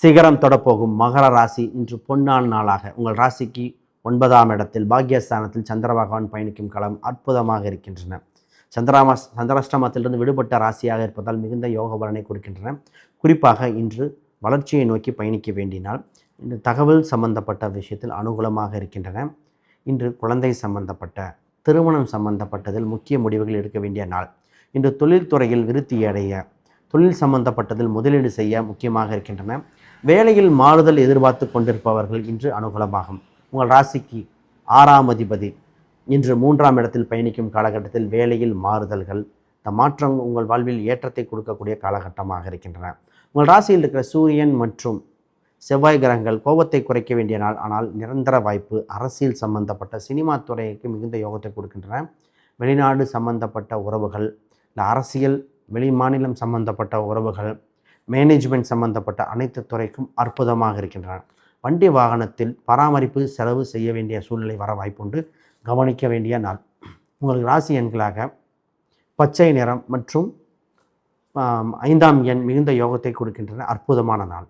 சிகரம் தொடப்போகும் மகர ராசி இன்று பொன்னான நாளாக உங்கள் ராசிக்கு 9ஆம் இடத்தில் பாக்யஸ்தானத்தில் சந்திர பகவான் பயணிக்கும் காலம் அற்புதமாக இருக்கின்றன. சந்திராஷ்டமத்திலிருந்து விடுபட்ட ராசியாக இருப்பதால் மிகுந்த யோக பலனை கொடுக்கின்றன. குறிப்பாக இன்று வளர்ச்சியை நோக்கி பயணிக்க வேண்டினால் இன்று தகவல் சம்பந்தப்பட்ட விஷயத்தில் அனுகூலமாக இருக்கின்றன. இன்று குழந்தை சம்பந்தப்பட்ட திருமணம் சம்பந்தப்பட்டதில் முக்கிய முடிவுகள் எடுக்க வேண்டிய நாள். இன்று தொழில்துறையில் விருத்தி அடைய தொழில் சம்பந்தப்பட்டதில் முதலீடு செய்ய முக்கியமாக இருக்கின்றன. வேலையில் மாறுதல் எதிர்பார்த்து கொண்டிருப்பவர்கள் இன்று அனுகூலமாகும். உங்கள் ராசிக்கு 6ஆம் அதிபதி இன்று 3ஆம் இடத்தில் பயணிக்கும் காலகட்டத்தில் வேலையில் மாறுதல்கள், இந்த மாற்றம் உங்கள் வாழ்வில் ஏற்றத்தை கொடுக்கக்கூடிய காலகட்டமாக இருக்கின்றன. உங்கள் ராசியில் இருக்கிற சூரியன் மற்றும் செவ்வாய் கிரகங்கள் கோபத்தை குறைக்க வேண்டிய நாள். ஆனால் நிரந்தர வாய்ப்பு அரசியல் சம்பந்தப்பட்ட சினிமா துறைக்கு மிகுந்த யோகத்தை கொடுக்கின்றன. வெளிநாடு சம்பந்தப்பட்ட உறவுகள், இல்லை அரசியல் வெளி மாநிலம் சம்பந்தப்பட்ட உறவுகள், மேனேஜ்மெண்ட் சம்பந்தப்பட்ட அனைத்து துறைக்கும் அற்புதமாக இருக்கின்றன. வண்டி வாகனத்தில் பராமரிப்பு செலவு செய்ய வேண்டிய சூழ்நிலை வர வாய்ப்புண்டு. கவனிக்க வேண்டிய நாள். உங்களுக்கு ராசி எண்களாக பச்சை நிறம் மற்றும் 5ஆம் எண் மிகுந்த யோகத்தை கொடுக்கின்றன. அற்புதமான நாள்.